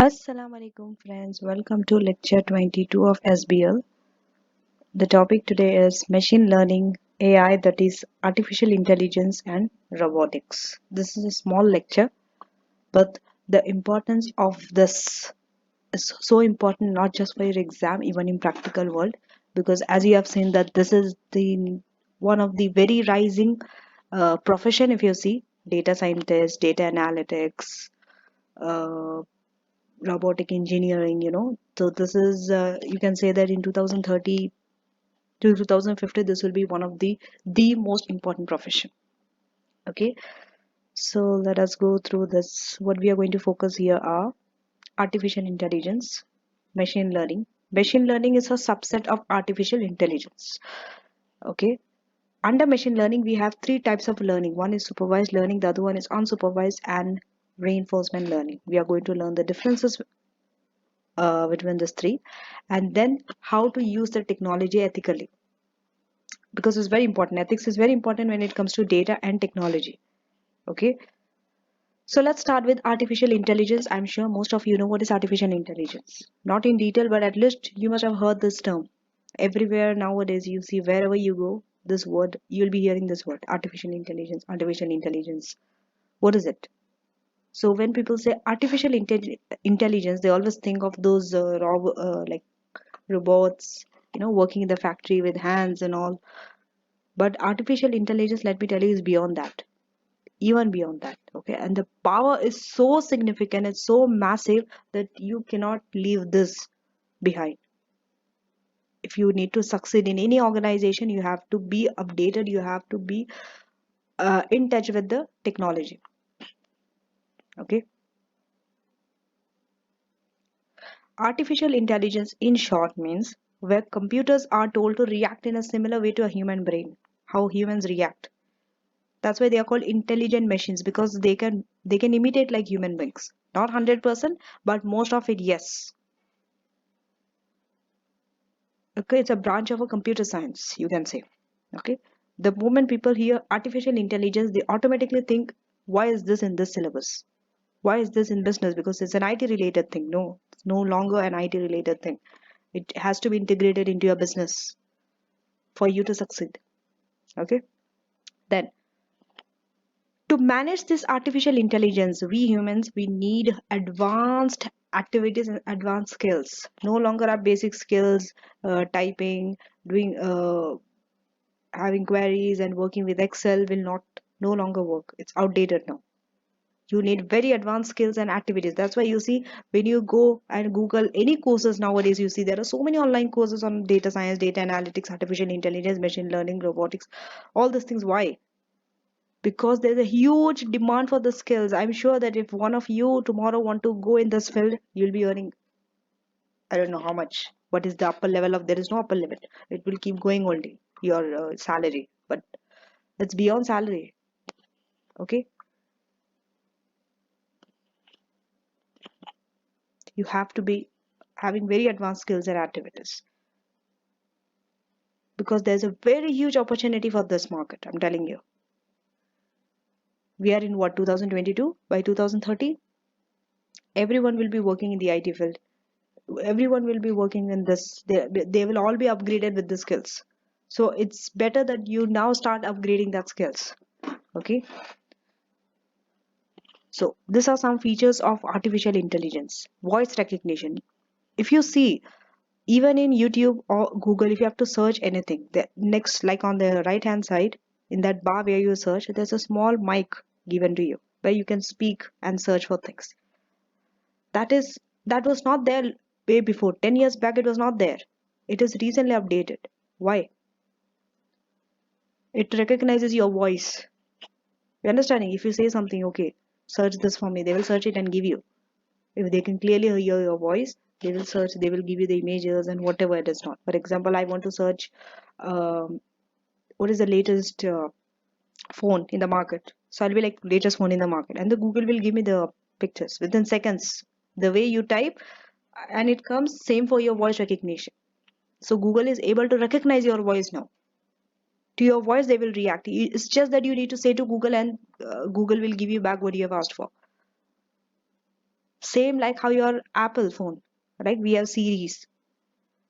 Assalamu alaikum friends, welcome to lecture 22 of SBL. The topic today is machine learning, AI, that is artificial intelligence and robotics. This is a small lecture, but the importance of this is so important not just for your exam, even in practical world, because as you have seen that this is the one of the very rising profession. If you see data scientist, data analytics, uh, robotic engineering, so this is you can say that in 2030 to 2050 this will be one of the most important profession. Okay, so let us go through this. What we are going to focus here are artificial intelligence, machine learning is a subset of artificial intelligence. Okay, under machine learning we have three types of learning. One is supervised learning, the other one is unsupervised, and reinforcement learning. We are going to learn the differences between these three, and then how to use the technology ethically, because it's very important. Ethics is very important when it comes to data and technology. Okay, so let's start with artificial intelligence. I'm sure most of you know what is artificial intelligence, not in detail, but at least you must have heard this term. Everywhere nowadays you see, wherever you go, this word, you'll be hearing this word, artificial intelligence, artificial intelligence. What is it? So when people say artificial intelligence, they always think of those like robots, working in the factory with hands and all. But artificial intelligence, let me tell you, is beyond that, even beyond that. Okay, and the power is so significant, it's so massive that you cannot leave this behind. If you need to succeed in any organization, you have to be updated, you have to be in touch with the technology. Okay, artificial intelligence in short means where computers are told to react in a similar way to a human brain, how humans react. That's why they are called intelligent machines, because they can imitate like human beings. Not 100%, but most of it, yes. Okay, it's a branch of a computer science, you can say. Okay, the moment people hear artificial intelligence, they automatically think, why is this in this syllabus? Why is this in business? Because it's an IT related thing. No, it's no longer an IT related thing. It has to be integrated into your business for you to succeed. Okay, then to manage this artificial intelligence, we humans, we need advanced activities and advanced skills. No longer our basic skills, typing, doing having queries and working with Excel will not no longer work. It's outdated now. You need very advanced skills and activities. That's why you see, when you go and Google any courses nowadays, you see there are so many online courses on data science, data analytics, artificial intelligence, machine learning, robotics, all these things. Why? Because there's a huge demand for the skills. I'm sure that if one of you tomorrow want to go in this field, you'll be earning, I don't know how much. What is the upper level of? There is no upper limit. It will keep going only your salary, but it's beyond salary. Okay, you have to be having very advanced skills and activities, because there's a very huge opportunity for this market. I'm telling you. We are in what, 2022? By 2030, everyone will be working in the IT field. Everyone will be working in this. They will all be upgraded with the skills. So it's better that you now start upgrading that skills. Okay. So these are some features of artificial intelligence. Voice recognition. If you see, even in YouTube or Google, if you have to search anything, the next, like on the right hand side, in that bar where you search, there's a small mic given to you where you can speak and search for things. That was not there way before. 10 years back, it was not there. It is recently updated. Why? It recognizes your voice. You understanding? If you say something, okay, search this for me, they will search it and give you. If they can clearly hear your voice, they will search, they will give you the images and whatever it is not. For example, I want to search um, what is the latest phone in the market. So I'll be like, latest phone in the market, and the Google will give me the pictures within seconds. The way you type, and it comes same for your voice recognition. So Google is able to recognize your voice now. To your voice, they will react. It's just that you need to say to Google, and Google will give you back what you have asked for. Same like how your Apple phone, right? We have series,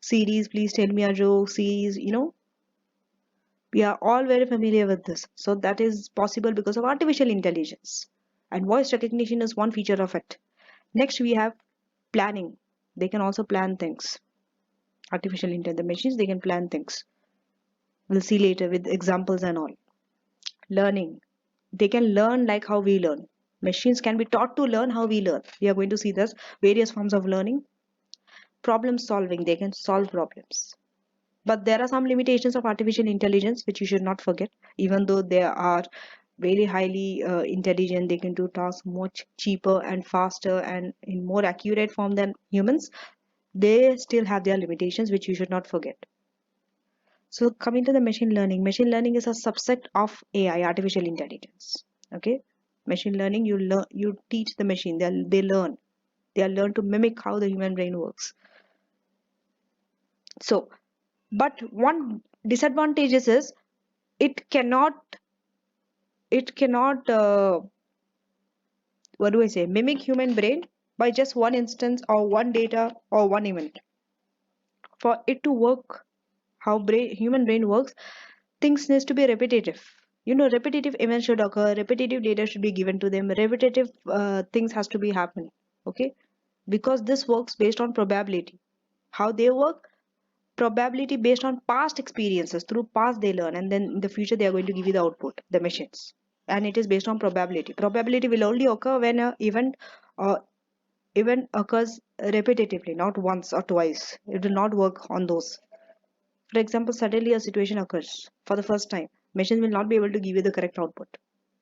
please tell me a joke, series, we are all very familiar with this. So that is possible because of artificial intelligence. And voice recognition is one feature of it. Next, we have planning. They can also plan things. Artificial intelligence, the machines, they can plan things. We'll see later with examples and all. Learning. They can learn like how we learn. Machines can be taught to learn how we learn. We are going to see this various forms of learning. Problem solving. They can solve problems. But there are some limitations of artificial intelligence which you should not forget. Even though they are very highly intelligent, they can do tasks much cheaper and faster and in more accurate form than humans. They still have their limitations which you should not forget. So coming to the machine learning is a subset of AI, artificial intelligence. Okay, machine learning, you learn, you teach the machine, they learn to mimic how the human brain works. So, but one disadvantage is it cannot it cannot what do I say, mimic human brain by just one instance or one data or one event. For it to work how human brain works, things needs to be repetitive. Repetitive events should occur, repetitive data should be given to them, repetitive things has to be happen. Okay, because this works based on probability. How they work? Probability based on past experiences. Through past they learn, and then in the future they are going to give you the output, the machines. And it is based on probability. Probability will only occur when an event occurs repetitively, not once or twice. It will not work on those. For example, suddenly a situation occurs for the first time. Machine will not be able to give you the correct output.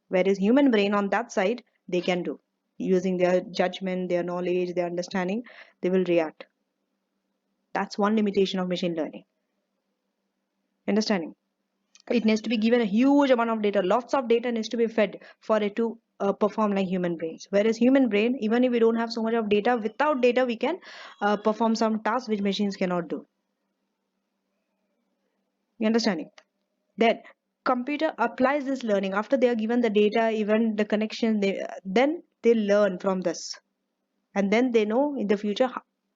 Whereas human brain on that side, they can do. Using their judgment, their knowledge, their understanding, they will react. That's one limitation of machine learning. Understanding? It needs to be given a huge amount of data. Lots of data needs to be fed for it to perform like human brains. Whereas human brain, even if we don't have so much of data, without data we can perform some tasks which machines cannot do. You understanding? Then computer applies this learning after they are given the data, even the connection. Then they learn from this, and then they know in the future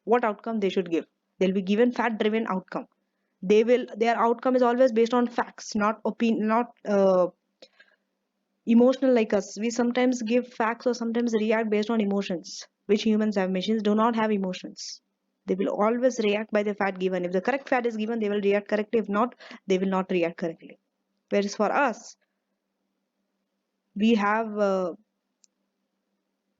what outcome they should give. They'll be given fact-driven outcome. Their outcome is always based on facts, not opinion, not emotional like us. We sometimes give facts or sometimes react based on emotions, which humans have. Machines do not have emotions. They will always react by the fact given. If the correct fact is given, they will react correctly. If not, they will not react correctly. Whereas for us, we have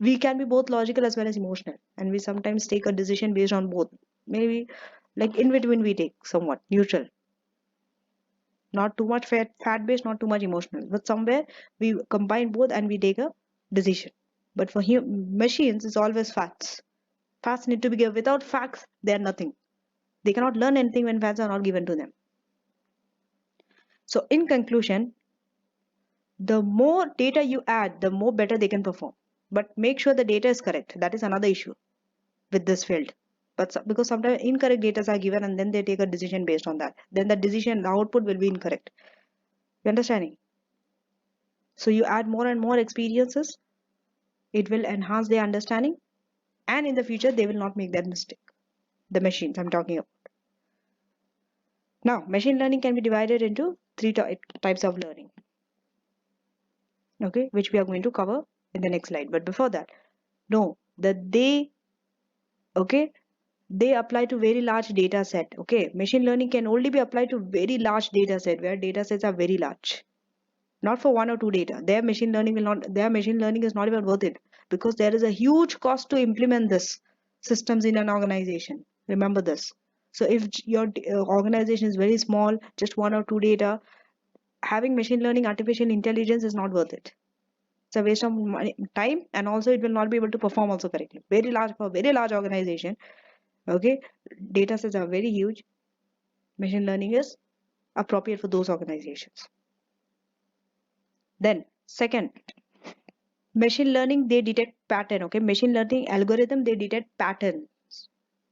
we can be both logical as well as emotional, and we sometimes take a decision based on both. Maybe like in between, we take somewhat neutral, not too much fat based, not too much emotional, but somewhere we combine both and we take a decision. But for machines, it's always facts. Facts need to be given. Without facts, they are nothing. They cannot learn anything when facts are not given to them. So in conclusion, the more data you add, the more better they can perform. But make sure the data is correct. That is another issue with this field. But because sometimes incorrect data are given and then they take a decision based on that. Then the output will be incorrect. You understanding? So you add more and more experiences. It will enhance their understanding. And in the future, they will not make that mistake. The machines I'm talking about. Now, machine learning can be divided into three types of learning. Okay, which we are going to cover in the next slide. But before that, know that they apply to very large data set. Okay, machine learning can only be applied to very large data set where data sets are very large, not for one or two data. Their machine learning is not even worth it, because there is a huge cost to implement this systems in an organization. Remember this. So if your organization is very small, just one or two data, having machine learning, artificial intelligence is not worth it. It's a waste of money, time, and also it will not be able to perform also correctly. Very large, for very large organization. Okay, data sets are very huge. Machine learning is appropriate for those organizations. Then second, machine learning, they detect pattern. Okay, machine learning algorithm, they detect patterns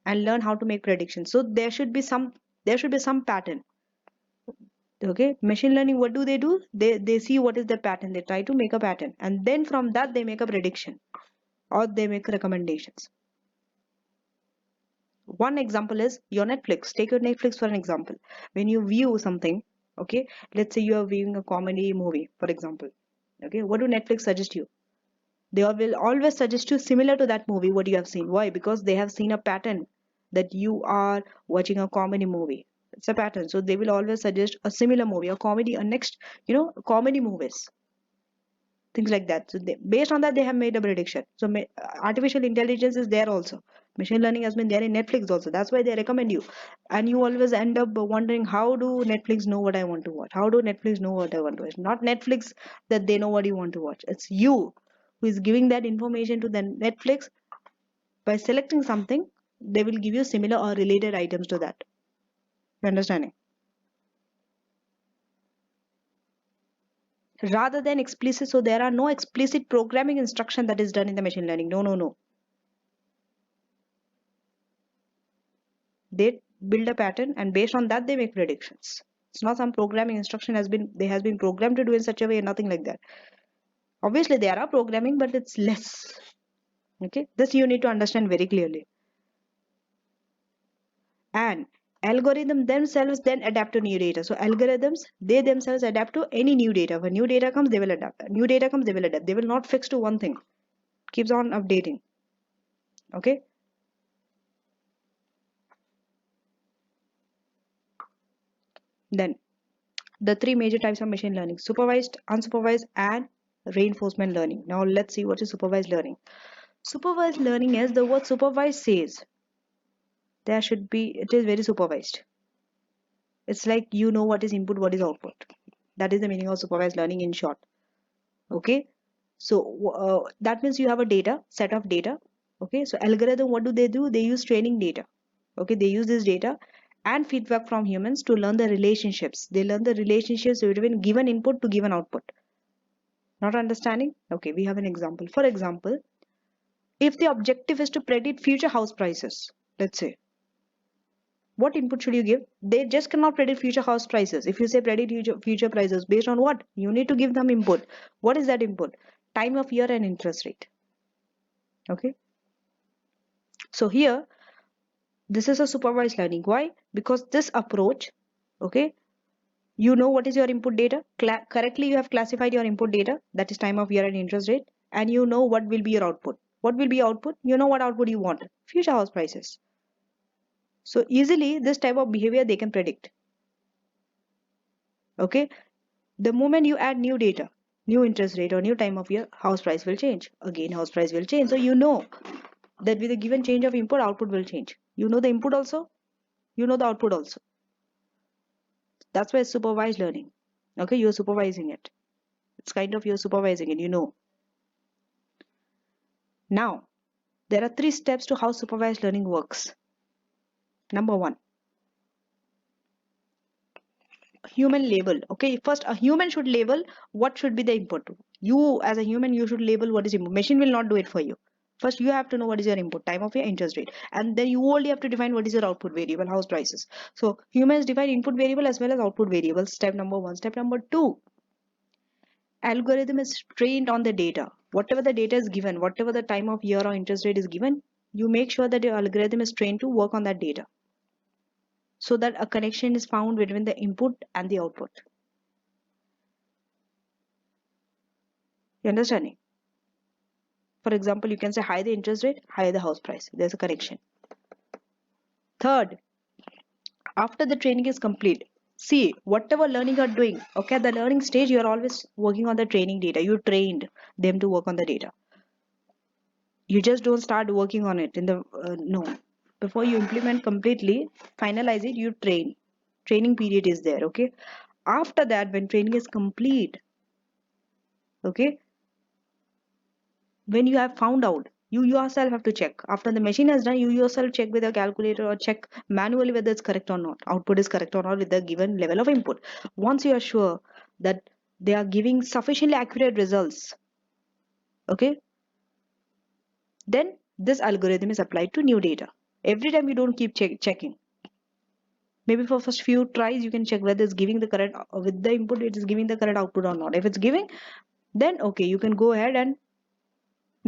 and learn how to make predictions. So there should be some pattern. Okay, machine learning, what do? They see what is the pattern, they try to make a pattern, and then from that they make a prediction. or they make recommendations. One example is your Netflix. Take your Netflix for an example. When you view something, okay, let's say you are viewing a comedy movie, for example. Okay, what do Netflix suggest you? They will always suggest you similar to that movie what you have seen. Why? Because they have seen a pattern that you are watching a comedy movie. It's a pattern. So they will always suggest a similar movie, a comedy, a next, comedy movies, things like that. So based on that, they have made a prediction. So artificial intelligence is there also. Machine learning has been there in Netflix also. That's why they recommend you. And you always end up wondering, how do Netflix know what I want to watch? How do Netflix know what I want to watch? Not Netflix that they know what you want to watch. It's you who is giving that information to the Netflix. By selecting something, they will give you similar or related items to that. You understanding? Rather than explicit, so there are no explicit programming instruction that is done in the machine learning. No, no, no. They build a pattern and based on that they make predictions. It's not some programming instruction has been programmed to do in such a way, nothing like that. Obviously there are programming, but it's less. Okay, this you need to understand very clearly. And algorithm themselves then adapt to new data. So algorithms, they themselves adapt to any new data. When new data comes, they will adapt. New data comes, they will adapt. They will not fix to one thing. Keeps on updating. Okay. Then the three major types of machine learning: supervised, unsupervised, and reinforcement learning. Now let's see what is supervised learning. Supervised learning, as the word supervised says, it is very supervised. It's like you know what is input, what is output. That is the meaning of supervised learning in short. Okay. So that means you have a set of data. Okay. So algorithm, what do? They use training data. Okay. They use this data and feedback from humans to learn the relationships. They learn the relationships between given input to given output. Not understanding? Okay, we have an example. For example, if the objective is to predict future house prices, let's say, what input should you give? They just cannot predict future house prices. If you say predict future prices, based on what? You need to give them input. What is that input? Time of year and interest rate. Okay. So here, this is a supervised learning. Why? Because this approach, okay, you know what is your input data. Correctly, you have classified your input data, that is time of year and interest rate, and you know what will be your output. What will be output? You know what output you want. Future house prices. So easily this type of behavior they can predict. Okay. The moment you add new data, new interest rate or new time of year, house price will change. Again, house price will change. So you know that with a given change of input, output will change. You know the input also, you know the output also. That's why it's supervised learning. Okay, you're supervising it. It's kind of you're supervising it, you know. Now, there are 3 steps to how supervised learning works. Number 1, human label. Okay, first a human should label what should be the input. You as a human, you should label what is input. Machine will not do it for you. First, you have to know what is your input, time of your interest rate, and then you only have to define what is your output variable, house prices. So humans define input variable as well as output variable. Step number 1. Step number 2, algorithm is trained on the data. Whatever the data is given, whatever the time of year or interest rate is given, you make sure that your algorithm is trained to work on that data so that a connection is found between the input and the output. You understanding? For example, you can say high the interest rate, high the house price. There's a connection. Third, after the training is complete, see whatever learning you're doing, okay, at the learning stage, you're always working on the training data. You trained them to work on the data. You just don't start working on it in the no. Before you implement completely, finalize it, you train. Training period is there, okay? After that, when training is complete, okay, when you have found out, you yourself have to check. After the machine has done, you yourself check with a calculator or check manually whether it's correct or not. Output is correct or not with the given level of input. Once you are sure that they are giving sufficiently accurate results, okay, then this algorithm is applied to new data. Every time you don't keep checking. Maybe for first few tries, you can check whether it's giving the correct, with the input, it is giving the correct output or not. If it's giving, then okay, you can go ahead and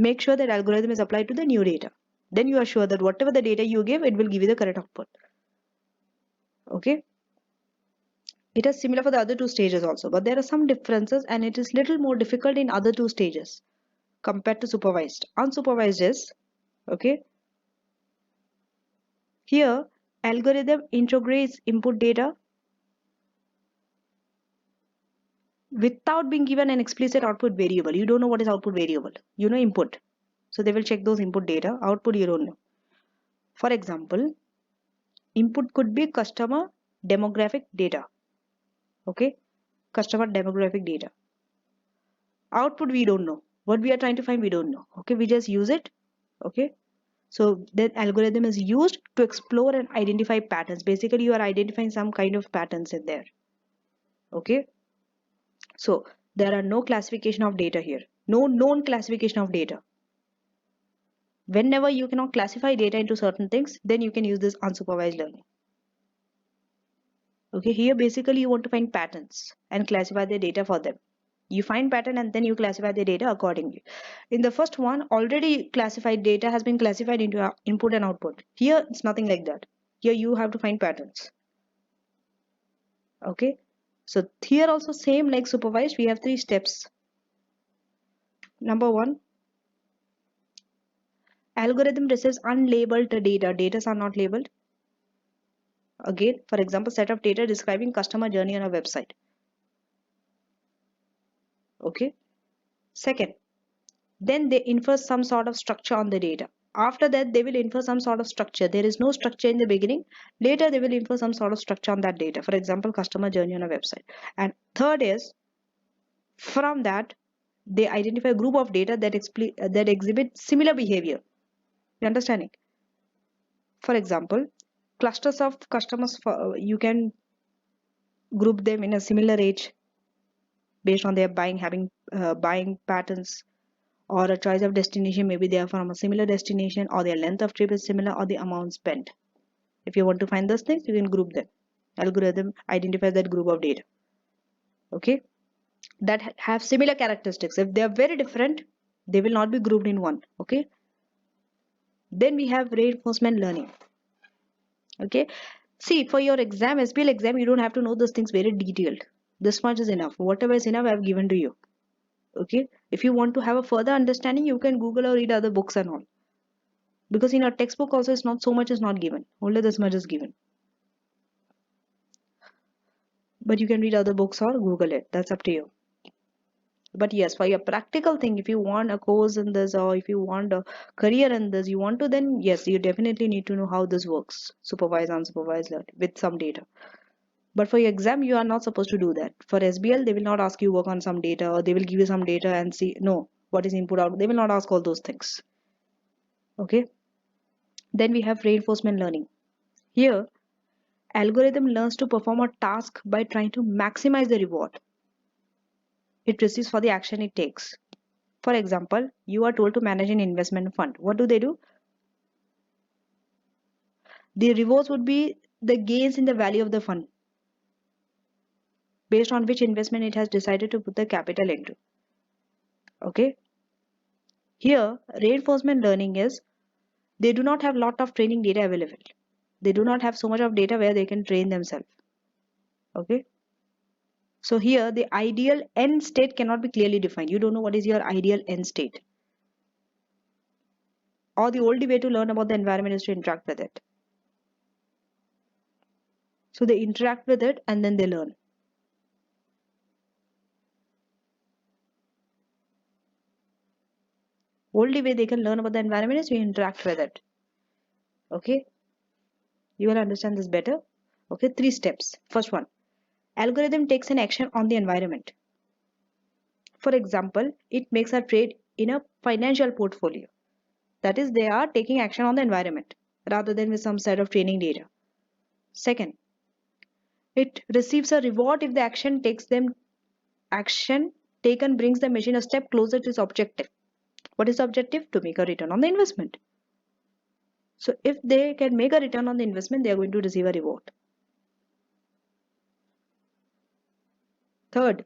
make sure that algorithm is applied to the new data. Then you are sure that whatever the data you give, it will give you the correct output. Okay. It is similar for the other two stages also, but there are some differences and it is little more difficult in other two stages compared to supervised. Unsupervised is, okay, here algorithm integrates input data without being given an explicit output variable. You don't know what is output variable. You know input. So they will check those input data. Output you don't know. For example, input could be customer demographic data. Okay, customer demographic data. Output we don't know. What we are trying to find we don't know. Okay, we just use it. Okay, so that algorithm is used to explore and identify patterns. Basically, you are identifying some kind of patterns in there. Okay, so there are no classification of data here. No known classification of data. Whenever you cannot classify data into certain things, then you can use this unsupervised learning. Okay, here basically you want to find patterns and classify the data for them. You find pattern and then you classify the data accordingly. In the first one, already classified data has been classified into input and output. Here it's nothing like that. Here you have to find patterns. Okay, so here also same like supervised, we have 3 steps. Number 1, algorithm receives unlabeled data. Data are not labeled. Again, for example, set of data describing customer journey on a website. Okay. Second, then they infer some sort of structure on the data. After that, they will infer some sort of structure. There is no structure in the beginning. Later, they will infer some sort of structure on that data. For example, customer journey on a website. And third is, from that, they identify a group of data that exhibit similar behavior. You understanding? For example, clusters of customers, you can group them in a similar age based on their buying patterns, or a choice of destination. Maybe they are from a similar destination, or their length of trip is similar, or the amount spent. If you want to find those things, you can group them. Algorithm identifies that group of data, okay, that have similar characteristics. If they are very different, they will not be grouped in one. Okay, then we have reinforcement learning. Okay, see, for your exam, SBL exam, you don't have to know those things very detailed. This much is enough. Whatever is enough, I have given to you. Okay, if you want to have a further understanding, you can Google or read other books and all, because in our textbook also it's not so much is not given, only this much is given. But you can read other books or Google it, that's up to you. But yes, for your practical thing, if you want a course in this, or if you want a career in this, you want to, then yes, you definitely need to know how this works, supervised, unsupervised learning with some data. But for your exam, you are not supposed to do that. For SBL, they will not ask you work on some data, or they will give you some data and see, no, what is input out. They will not ask all those things. Okay. Then we have reinforcement learning. Here, algorithm learns to perform a task by trying to maximize the reward it receives for the action it takes. For example, you are told to manage an investment fund. What do they do? The rewards would be the gains in the value of the fund based on which investment it has decided to put the capital into. Okay. Here, reinforcement learning is, they do not have lot of training data available. They do not have so much of data where they can train themselves. Okay. So here the ideal end state cannot be clearly defined. You don't know what is your ideal end state. Or the only way to learn about the environment is to interact with it. So they interact with it and then they learn. Only way they can learn about the environment is to interact with it. Okay. You will understand this better. Okay. 3 steps. First one, algorithm takes an action on the environment. For example, it makes a trade in a financial portfolio. That is, they are taking action on the environment rather than with some set of training data. Second, it receives a reward if the action taken brings the machine a step closer to its objective. What is the objective? To make a return on the investment. So if they can make a return on the investment, they are going to receive a reward. Third,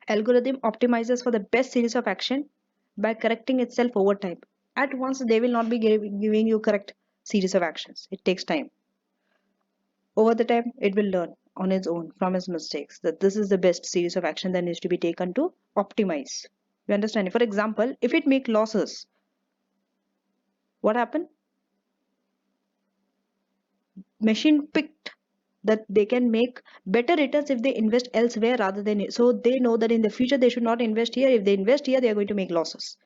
algorithm optimizes for the best series of action by correcting itself over time. At once, they will not be giving you correct series of actions. It takes time. Over the time, it will learn on its own from its mistakes that this is the best series of action that needs to be taken to optimize. You understand? For example, if it make losses, what happened? Machine picked that they can make better returns if they invest elsewhere rather than, so they know that in the future they should not invest here. If they invest here, they are going to make losses.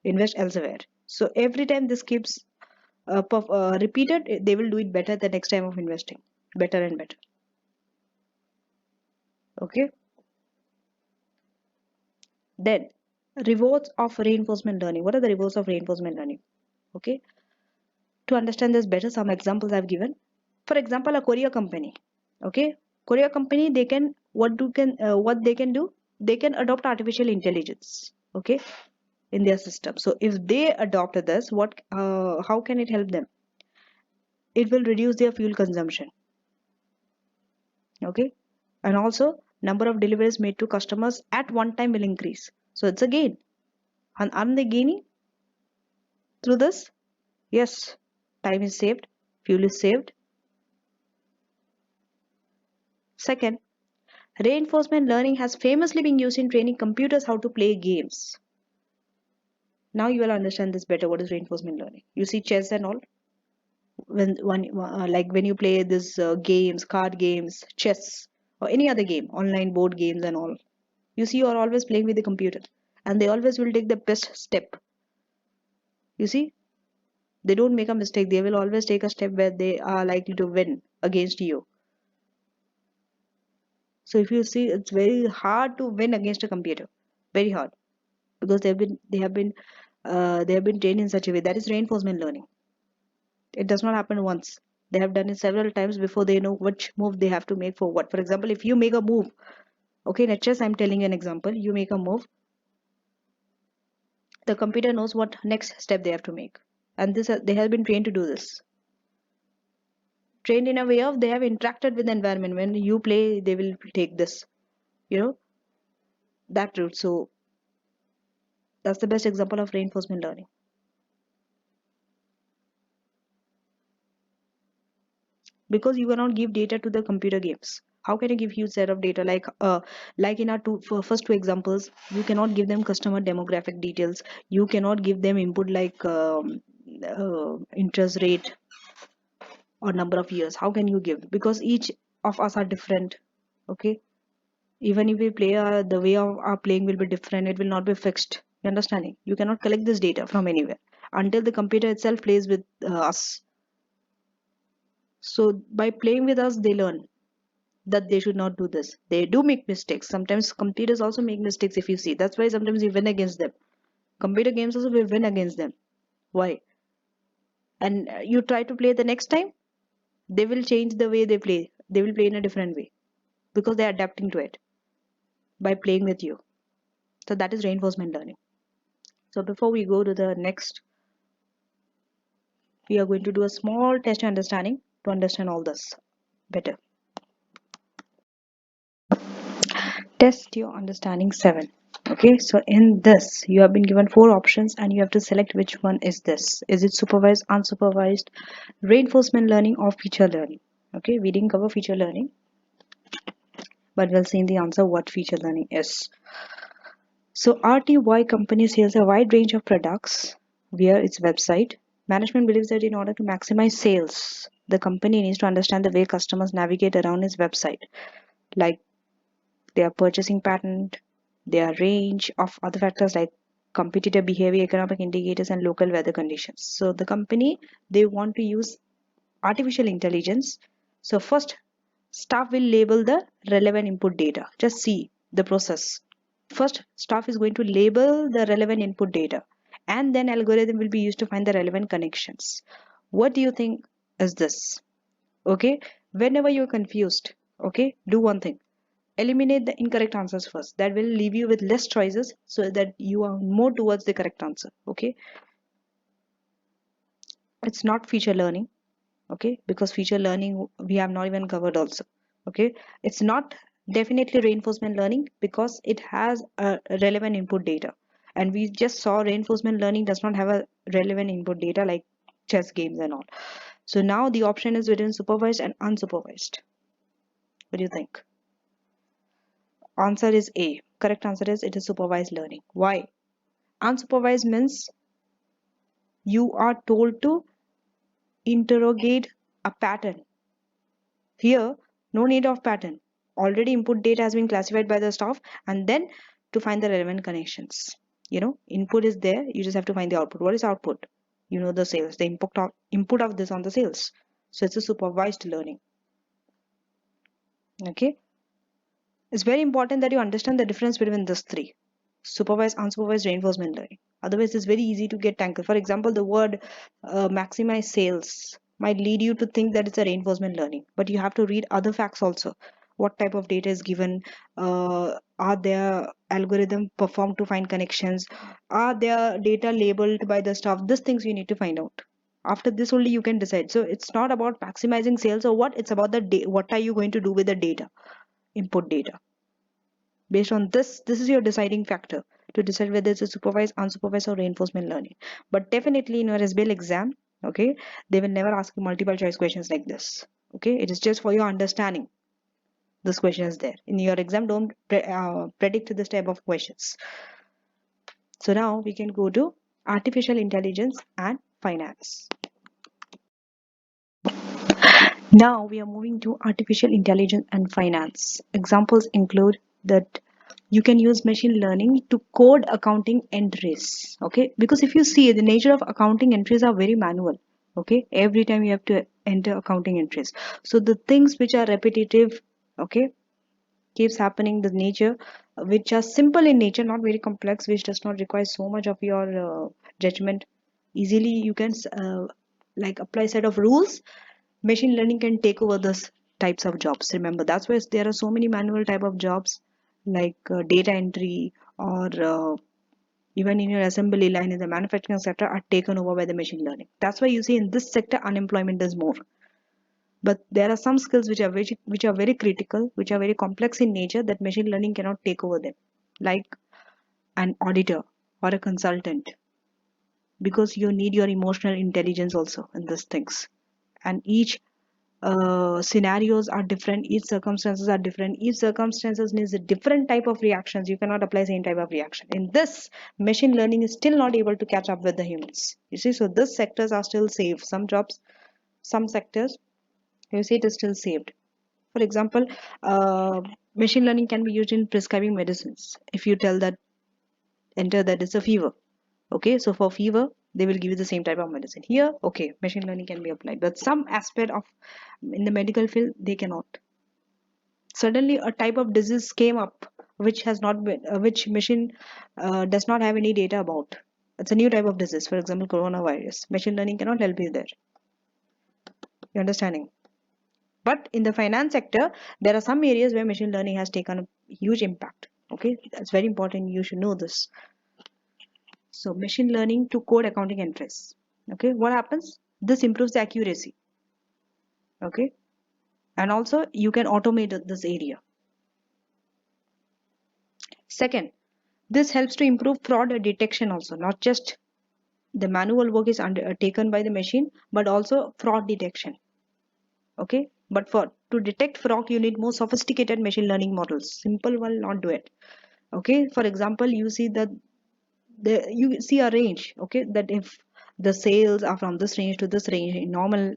Invest elsewhere. So every time this keeps repeated, they will do it better the next time of investing, better and better. Okay. Then rewards of reinforcement learning. What are the rewards of reinforcement learning? Okay. To understand this better, some examples I've given. For example, a courier company. Okay. Courier company, they can what they can do? They can adopt artificial intelligence. Okay, in their system. So if they adopt this, how can it help them? It will reduce their fuel consumption. Okay, and also number of deliveries made to customers at one time will increase. So it's a gain. And aren't they gaining through this? Yes, time is saved, fuel is saved. Second, reinforcement learning has famously been used in training computers how to play games. Now you will understand this better. What is reinforcement learning? You see chess and all. Like when you play this games, card games, chess, or any other game, online board games and all, you see you are always playing with the computer, and they always will take the best step. You see, they don't make a mistake. They will always take a step where they are likely to win against you. So if you see, it's very hard to win against a computer, very hard, because they have been trained in such a way. That is reinforcement learning. It does not happen once. They have done it several times before they know which move they have to make for what. For example, if you make a move, okay, in chess, I'm telling you an example. You make a move, the computer knows what next step they have to make, and this they have been trained to do this. Trained in a way of they have interacted with the environment. When you play, they will take this, you know, that route. So that's the best example of reinforcement learning. Because you cannot give data to the computer games. How can you give huge set of data like in our first two examples? You cannot give them customer demographic details. You cannot give them input like interest rate or number of years. How can you give? Because each of us are different. Okay, even if we play, the way of our playing will be different. It will not be fixed. You understanding? You cannot collect this data from anywhere until the computer itself plays with us. So by playing with us, they learn that they should not do this. They do make mistakes. Sometimes computers also make mistakes if you see. That's why sometimes you win against them. Computer games also we win against them. Why? And you try to play the next time, they will change the way they play. They will play in a different way because they are adapting to it by playing with you. So that is reinforcement learning. So before we go to the next, we are going to do a small test understanding to understand all this better. Test your understanding 7. Okay, so in this you have been given 4 options and you have to select which one is this. Is it supervised, unsupervised, reinforcement learning, or feature learning? Okay, we didn't cover feature learning, but we'll see in the answer what feature learning is. So RTY company sells a wide range of products via its website. Management believes that in order to maximize sales, the company needs to understand the way customers navigate around its website, like their purchasing pattern, their range of other factors like competitor behavior, economic indicators, and local weather conditions. So the company, they want to use artificial intelligence. So first, staff will label the relevant input data. Just see the process. First, staff is going to label the relevant input data, and then algorithm will be used to find the relevant connections. What do you think is this? Okay, whenever you're confused, okay, do one thing. Eliminate the incorrect answers first. That will leave you with less choices so that you are more towards the correct answer. Okay, it's not feature learning. Okay, because feature learning we have not even covered also. Okay, it's not definitely reinforcement learning because it has a relevant input data. And we just saw reinforcement learning does not have a relevant input data like chess games and all. So now the option is between supervised and unsupervised. What do you think? Answer is A. Correct answer is it is supervised learning. Why? Unsupervised means you are told to interrogate a pattern. Here, no need of pattern. Already input data has been classified by the staff and then to find the relevant connections. Input is there, you just have to find the output. What is output? The sales, the input of this on the sales. So it's a supervised learning. Okay. It's very important that you understand the difference between these three: supervised, unsupervised, reinforcement learning. Otherwise, it's very easy to get tangled. For example, the word maximize sales might lead you to think that it's a reinforcement learning, but you have to read other facts also. What type of data is given? Are there algorithm performed to find connections? Are there data labeled by the staff? These things you need to find out. After this only you can decide. So it's not about maximizing sales or what. It's about the what are you going to do with the data, input data. Based on this is your deciding factor to decide whether it's a supervised, unsupervised, or reinforcement learning. But definitely in your SBL exam, okay, they will never ask you multiple choice questions like this. Okay, it is just for your understanding. This question is there in your exam. Don't predict this type of questions. So now we can go to artificial intelligence and finance. Now we are moving to artificial intelligence and finance. Examples include that you can use machine learning to code accounting entries. Okay, because if you see, the nature of accounting entries are very manual. Okay, every time you have to enter accounting entries. So the things which are repetitive, okay, keeps happening. The nature which are simple in nature, not very complex, which does not require so much of your judgment. Easily you can like apply set of rules. Machine learning can take over those types of jobs. Remember, that's why there are so many manual type of jobs like data entry or even in your assembly line in the manufacturing sector are taken over by the machine learning. That's why you see in this sector unemployment is more. But there are some skills which are very critical, which are very complex in nature, that machine learning cannot take over them, like an auditor or a consultant, because you need your emotional intelligence also in these things. And each scenarios are different, each circumstances are different, each circumstances needs a different type of reactions. You cannot apply same type of reaction. In this, machine learning is still not able to catch up with the humans, you see. So these sectors are still safe. Some jobs, some sectors, you see, it is still saved. For example, machine learning can be used in prescribing medicines. If you tell that enter that it's a fever, okay, so for fever they will give you the same type of medicine. Here, okay, machine learning can be applied, but some aspect of in the medical field they cannot. Suddenly a type of disease came up which has not been which machine does not have any data about. It's a new type of disease, for example coronavirus. Machine learning cannot help you there. You understanding? But in the finance sector, there are some areas where machine learning has taken a huge impact. Okay, that's very important. You should know this. So machine learning to code accounting entries. Okay, what happens? This improves the accuracy. Okay, and also you can automate this area. Second, this helps to improve fraud detection also. Not just the manual work is taken by the machine, but also fraud detection. Okay, but for to detect fraud, you need more sophisticated machine learning models. Simple will not do it. Okay, for example, you see that you see a range. Okay, that if the sales are from this range to this range in normal,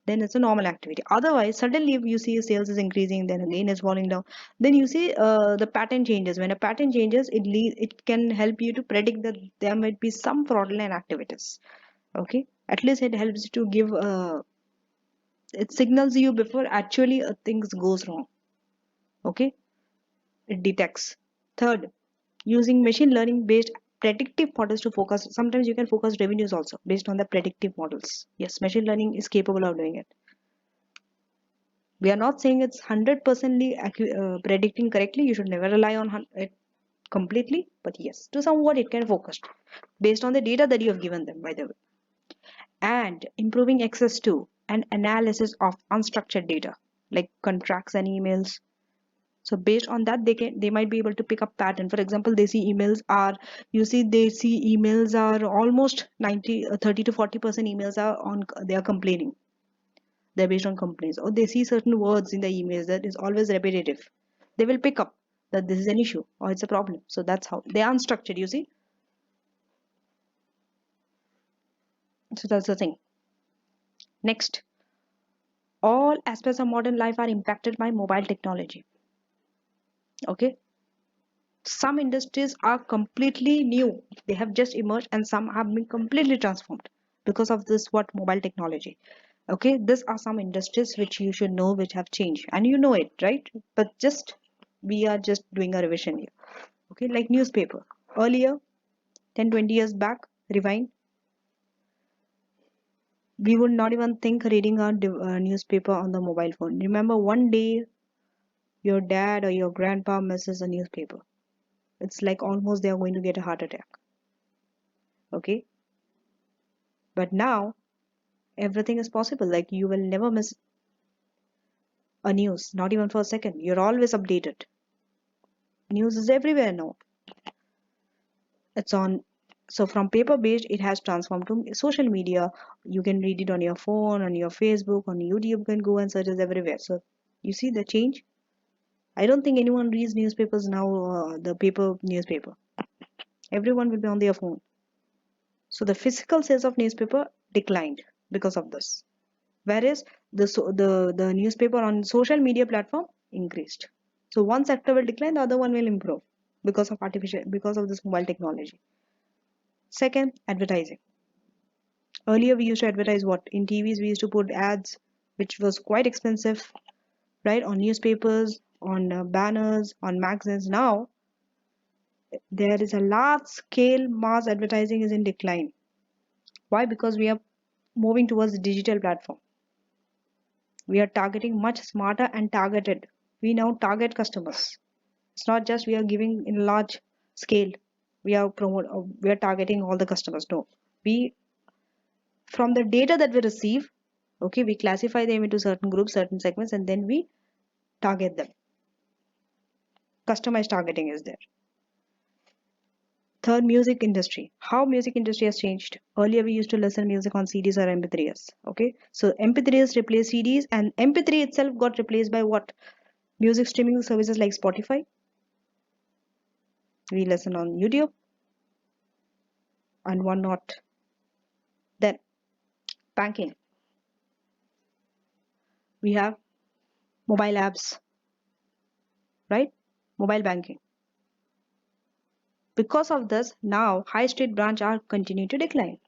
then it's a normal activity. Otherwise, suddenly if you see sales is increasing, then again it's falling down, then you see the pattern changes. When a pattern changes, it can help you to predict that there might be some fraudulent activities. Okay, at least it helps to give it signals you before actually things goes wrong. Okay, it detects. Third, using machine learning based predictive models to focus. Sometimes you can focus revenues also based on the predictive models. Yes, machine learning is capable of doing it. We are not saying it's 100% predicting correctly. You should never rely on it completely, but yes, to somewhat it can focus based on the data that you have given them, by the way. And improving access to and analysis of unstructured data like contracts and emails. So based on that, they might be able to pick up pattern. For example, they see emails are almost 30 to 40% emails are on, they are complaining. They're based on complaints, or they see certain words in the emails that is always repetitive. They will pick up that this is an issue or it's a problem. So that's how they are unstructured, you see. So that's the thing. Next, all aspects of modern life are impacted by mobile technology. Okay, some industries are completely new, they have just emerged, and some have been completely transformed because of this what mobile technology. Okay, these are some industries which you should know which have changed, and you know it, right? But just we are just doing a revision here. Okay, like newspaper. Earlier, 10-20 years back, rewind, we would not even think reading a newspaper on the mobile phone. Remember, one day your dad or your grandpa misses a newspaper, it's like almost they are going to get a heart attack. Okay, but now everything is possible. Like you will never miss a news, not even for a second. You're always updated. News is everywhere now. It's on. So from paper based, it has transformed to social media. You can read it on your phone, on your Facebook, on YouTube. You can go and search it everywhere. So you see the change. I don't think anyone reads newspapers now. The paper newspaper. Everyone will be on their phone. So the physical sales of newspaper declined because of this. Whereas the newspaper on social media platform increased. So one sector will decline, the other one will improve because of this mobile technology. Second, advertising. Earlier we used to advertise what? In TVs we used to put ads, which was quite expensive, right? On newspapers, on banners, on magazines. Now there is a large scale mass advertising is in decline. Why? Because we are moving towards the digital platform. We are targeting much smarter and targeted. We now target customers. It's not just we are giving in large scale. We are targeting all the customers. No, we from the data that we receive, okay, we classify them into certain groups, certain segments, and then we target them. Customized targeting is there. Third, music industry. How music industry has changed. Earlier we used to listen music on CDs or MP3s. Okay, so MP3s replaced CDs, and MP3 itself got replaced by what? Music streaming services like Spotify. We listen on YouTube and whatnot. Then banking. We have mobile apps, right? Mobile banking. Because of this, now high street branch are continuing to decline.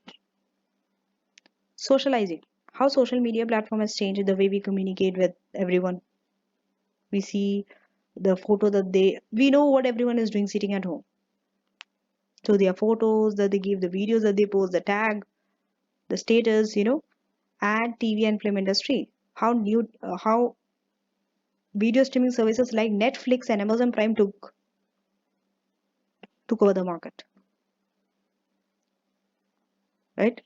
Socializing. How social media platform has changed the way we communicate with everyone. We see the photo that we know what everyone is doing sitting at home. So their photos that they give, the videos that they post, the tag, the status, and TV and film industry. How video streaming services like Netflix and Amazon Prime took over the market. Right?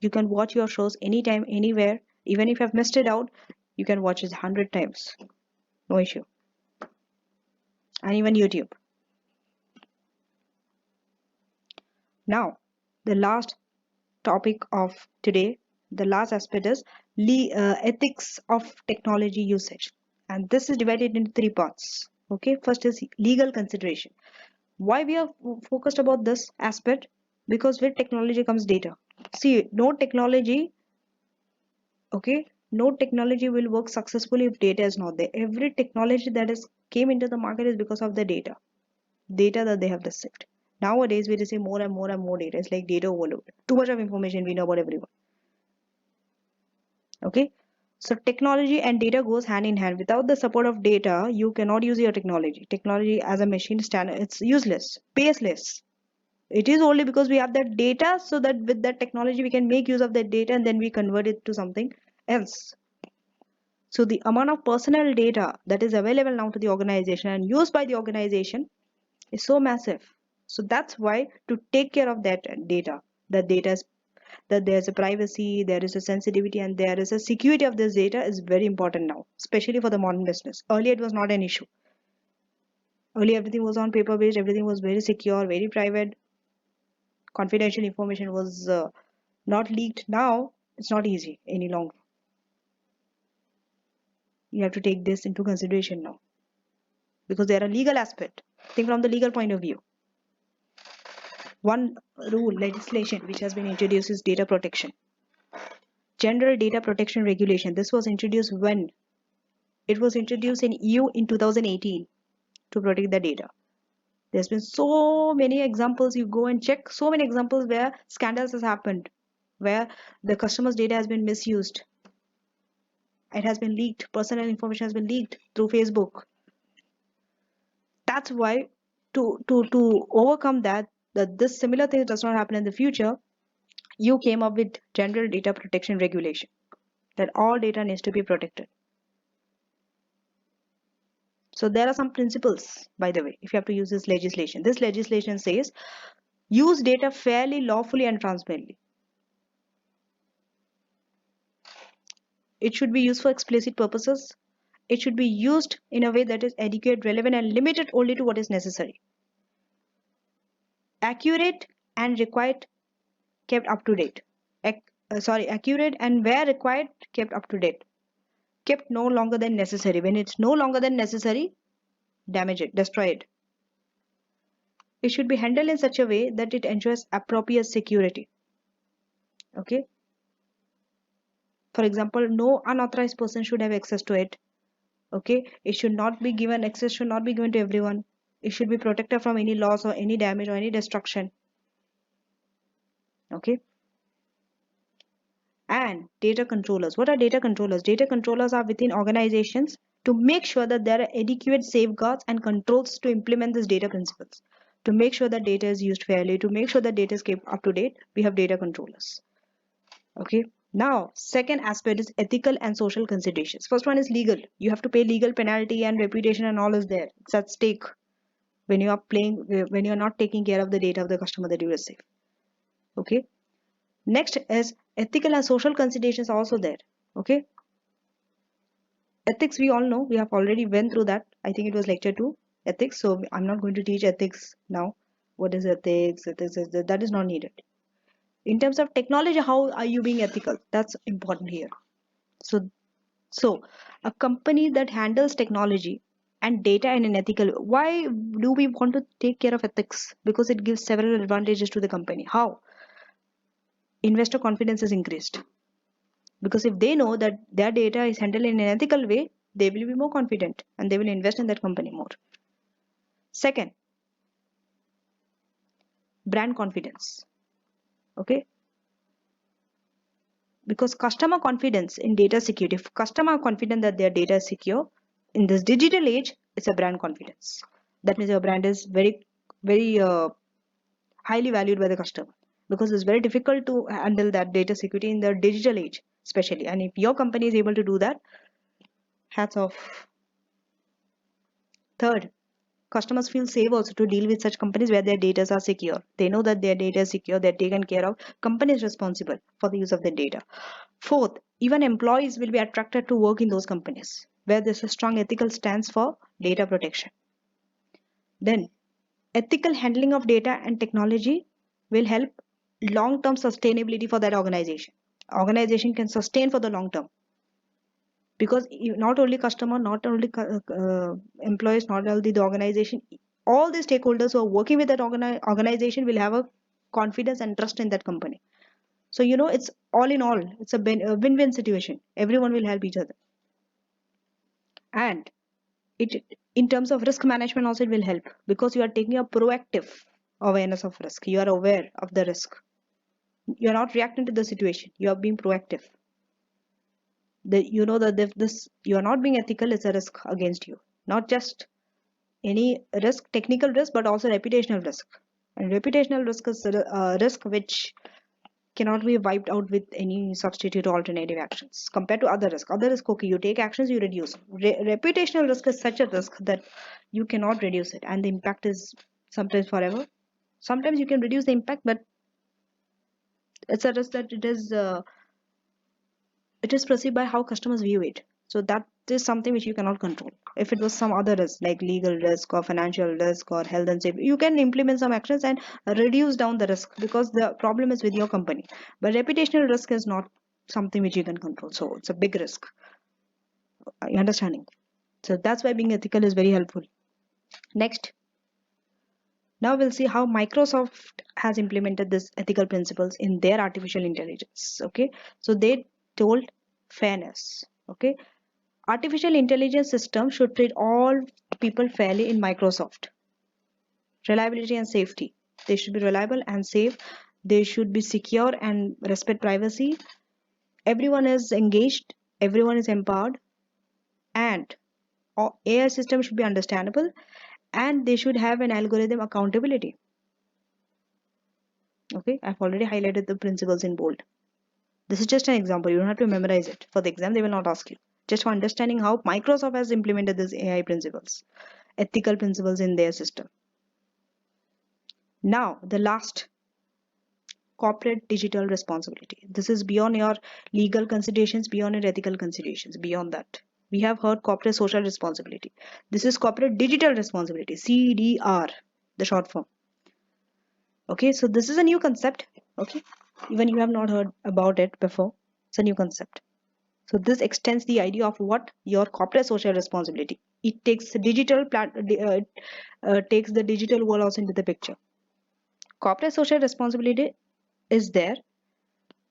You can watch your shows anytime, anywhere. Even if you have missed it out, you can watch it 100 times. No issue. And even YouTube. Now, the last topic of today, the last aspect is ethics of technology usage. And this is divided into three parts. Okay, first is legal consideration. Why we are focused about this aspect? Because with technology comes data. See, no technology will work successfully if data is not there. Every technology that came into the market is because of the data that they have received. Nowadays we receive more and more and more data. It's like data overload. Too much of information we know about everyone. Okay, so technology and data goes hand in hand. Without the support of data, you cannot use your technology. Technology as a machine standard, it's useless, baseless. It is only because we have that data, so that with that technology we can make use of that data and then we convert it to something else. So the amount of personal data that is available now to the organization and used by the organization is so massive. So that's why to take care of that data is that there's a privacy, there is a sensitivity, and there is a security of this data is very important now, especially for the modern business. Earlier, it was not an issue. Earlier, everything was on paper based, everything was very secure, very private. Confidential information was not leaked. Now, it's not easy any longer. You have to take this into consideration now because there are legal aspect. Think from the legal point of view. One rule, legislation which has been introduced is data protection. General Data Protection Regulation. This was introduced when? It was introduced in EU in 2018 to protect the data. There's been so many examples, you go and check, so many examples where scandals has happened, where the customer's data has been misused. It has been leaked, personal information has been leaked through Facebook. That's why to overcome that this similar thing does not happen in the future, you came up with General Data Protection Regulation, that all data needs to be protected. So there are some principles, by the way, if you have to use this legislation. This legislation says, use data fairly, lawfully, and transparently. It should be used for explicit purposes. It should be used in a way that is adequate, relevant, and limited only to what is necessary. Accurate and required, kept up to date. Accurate and where required, kept up to date. Kept no longer than necessary. When it's no longer than necessary, damage it, destroy it. It should be handled in such a way that it ensures appropriate security. Okay. For example, no unauthorized person should have access to it. Okay. It should not be given, access should not be given to everyone. It should be protected from any loss or any damage or any destruction. Okay. And data controllers. What are data controllers? Data controllers are within organizations to make sure that there are adequate safeguards and controls to implement these data principles. To make sure that data is used fairly, to make sure that data is kept up to date, we have data controllers. Okay. Now, second aspect is ethical and social considerations. First one is legal. You have to pay legal penalty and reputation and all is there. It's at stake when you are when you are not taking care of the data of the customer that you receive. Okay. Next is ethical and social considerations also there. Okay. Ethics, we all know, we have already went through that. I think it was lecture 2, ethics. So I'm not going to teach ethics now. What is ethics? That is not needed. In terms of technology, how are you being ethical? That's important here. So a company that handles technology and data in an ethical way. Why do we want to take care of ethics? Because it gives several advantages to the company. How? Investor confidence is increased. Because if they know that their data is handled in an ethical way, they will be more confident and they will invest in that company more. Second, brand confidence. Okay. Because customer confidence in data security, if customer are confident that their data is secure in this digital age, it's a brand confidence. That means your brand is very, very highly valued by the customer, because it's very difficult to handle that data security in the digital age, especially. And if your company is able to do that, hats off. Third, customers feel safe also to deal with such companies where their data are secure. They know that their data is secure, they're taken care of. Company is responsible for the use of their data. Fourth, even employees will be attracted to work in those companies where there's a strong ethical stance for data protection. Then, ethical handling of data and technology will help long-term sustainability for that organization. Organization can sustain for the long term, because not only customer, not only employees, not only the organization, all the stakeholders who are working with that organization will have a confidence and trust in that company. So it's all in all, it's a win-win situation. Everyone will help each other. And it, in terms of risk management also, it will help, because you are taking a proactive awareness of risk. You are aware of the risk. You are not reacting to the situation, you are being proactive. That if this, you are not being ethical, it's a risk against you. Not just any risk, technical risk, but also reputational risk. And reputational risk is a risk which cannot be wiped out with any substitute or alternative actions compared to other risk. Other risk, okay, you take actions, you reduce. Reputational risk is such a risk that you cannot reduce it, and the impact is sometimes forever. Sometimes you can reduce the impact, but It's a risk that it is perceived by how customers view it. So that is something which you cannot control. If it was some other risk like legal risk or financial risk or health and safety, you can implement some actions and reduce down the risk because the problem is with your company. But reputational risk is not something which you can control. So it's a big risk. Are you understanding? So that's why being ethical is very helpful. Next, now we'll see how Microsoft has implemented this ethical principles in their artificial intelligence. Okay, so they told fairness. Okay, artificial intelligence system should treat all people fairly in Microsoft. Reliability and safety. They should be reliable and safe. They should be secure and respect privacy. Everyone is engaged. Everyone is empowered. And AI system should be understandable. And they should have an algorithm accountability. Okay, I've already highlighted the principles in bold. This is just an example. You don't have to memorize it. For the exam, they will not ask you. Just for understanding how Microsoft has implemented these AI principles, ethical principles in their system. Now, the last, corporate digital responsibility. This is beyond your legal considerations, beyond your ethical considerations, beyond that. We have heard corporate social responsibility. This is corporate digital responsibility, CDR, the short form. Okay, so this is a new concept. Okay, even you have not heard about it before. It's a new concept. So this extends the idea of what your corporate social responsibility. It takes the takes the digital world also into the picture. Corporate social responsibility is there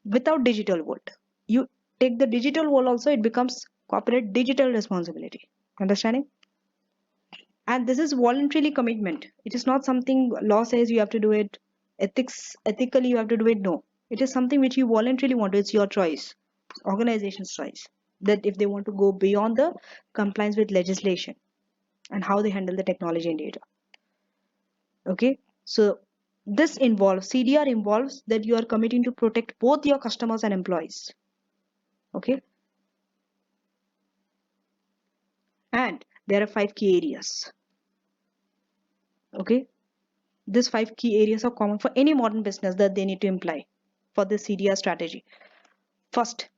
without digital world. You take the digital world also, it becomes corporate digital responsibility. Understanding? And this is voluntarily commitment. It is not something law says you have to do it. Ethically you have to do it. No. It is something which you voluntarily want to. It's your choice. Organization's choice. That if they want to go beyond the compliance with legislation and how they handle the technology and data. Okay. So this involves, CDR involves that you are committing to protect both your customers and employees. Okay. And there are 5 key areas. Okay. These 5 key areas are common for any modern business that they need to imply for the CDR strategy. First,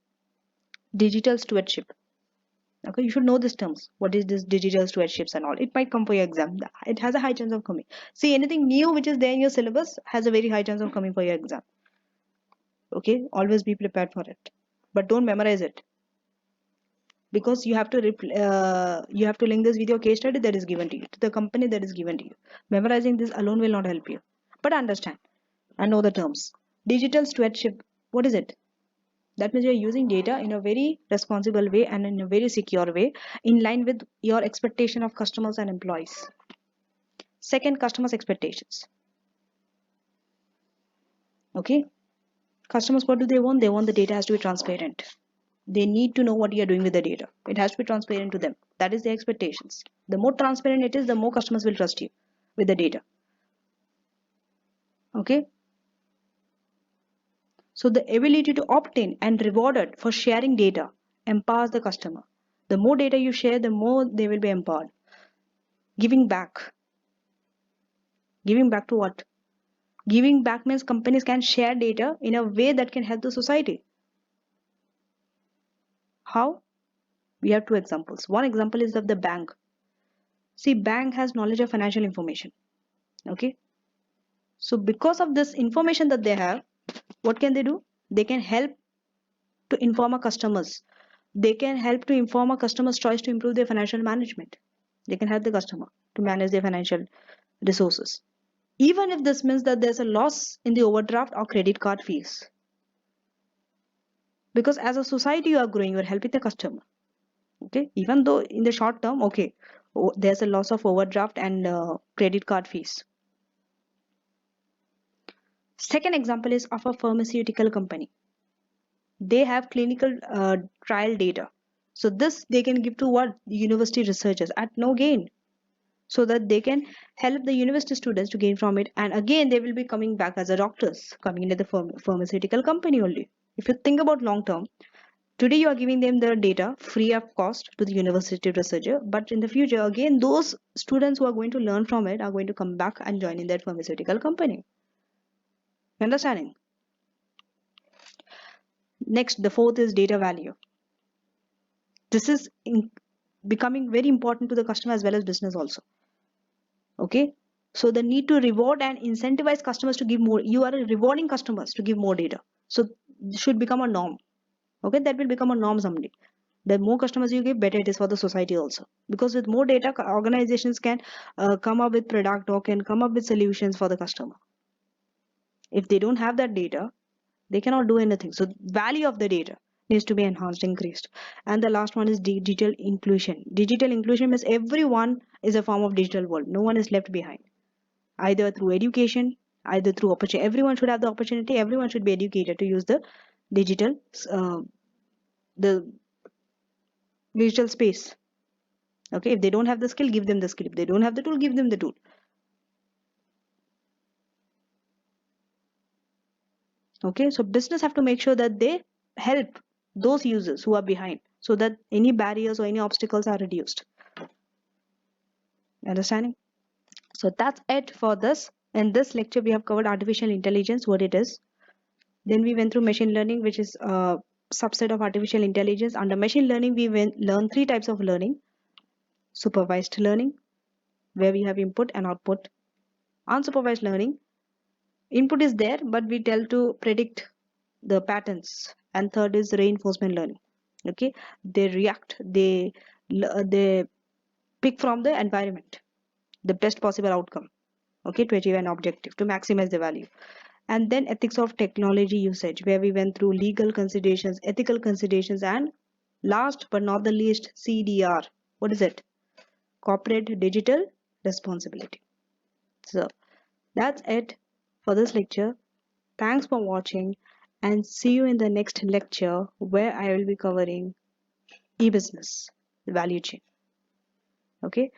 digital stewardship. Okay, you should know these terms. What is this digital stewardships and all? It might come for your exam. It has a high chance of coming. See, anything new which is there in your syllabus has a very high chance of coming for your exam. Okay, always be prepared for it, but don't memorize it because you have to link this with your case study that is given to you, to the company that is given to you. Memorizing this alone will not help you, but understand and know the terms. Digital stewardship. What is it? That means you're using data in a very responsible way and in a very secure way, in line with your expectation of customers and employees. Second, customers' expectations. Okay, customers, what do they want? They want the data has to be transparent. They need to know what you are doing with the data. It has to be transparent to them. That is the expectations. The more transparent it is, the more customers will trust you with the data. Okay. So the ability to opt in and rewarded for sharing data empowers the customer. The more data you share, the more they will be empowered. Giving back. Giving back to what? Giving back means companies can share data in a way that can help the society. How? We have 2 examples. One example is of the bank. See, bank has knowledge of financial information. Okay. So because of this information that they have, what can they do? They can help to inform our customers. They can help to inform our customers' choice to improve their financial management. They can help the customer to manage their financial resources. Even if this means that there's a loss in the overdraft or credit card fees. Because as a society you are growing, you are helping the customer. Okay, even though in the short term, okay, there's a loss of overdraft and credit card fees. Second example is of a pharmaceutical company. They have clinical trial data. So this they can give to what? University researchers at no gain. So that they can help the university students to gain from it. And again, they will be coming back as a doctors, coming into the pharmaceutical company only. If you think about long term, today you are giving them the data free of cost to the university researcher. But in the future, again, those students who are going to learn from it are going to come back and join in that pharmaceutical company. Understanding? Next, the fourth is data value. This is becoming very important to the customer as well as business also. Okay, so the need to reward and incentivize customers to give more. You are rewarding customers to give more data, so this should become a norm. Okay, that will become a norm someday. The more customers you give, better it is for the society also, because with more data, organizations can come up with product or can come up with solutions for the customer. If they don't have that data, they cannot do anything. So value of the data needs to be enhanced, increased. And the last one is digital inclusion. Digital inclusion means everyone is a form of digital world. No one is left behind, either through education, either through opportunity. Everyone should have the opportunity. Everyone should be educated to use the digital uh, the digital space. Okay, if they don't have the skill, give them the skill. If they don't have the tool, give them the tool. Okay, so business have to make sure that they help those users who are behind, so that any barriers or any obstacles are reduced. Understanding? So that's it for this. In this lecture, we have covered artificial intelligence, what it is. Then we went through machine learning, which is a subset of artificial intelligence. Under machine learning, we learn three types of learning: supervised learning, where we have input and output; unsupervised learning, input is there, but we tell to predict the patterns; and third is reinforcement learning. Okay, they react, they pick from the environment the best possible outcome, okay, to achieve an objective, to maximize the value. And then ethics of technology usage, where we went through legal considerations, ethical considerations, and last but not the least, CDR. What is it? Corporate digital responsibility. So that's it for this lecture. Thanks for watching, and see you in the next lecture, where I will be covering e-business, the value chain. Okay,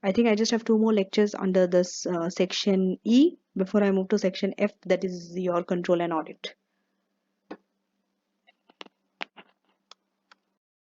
I think I just have two more lectures under this section E before I move to section F, that is your control and audit.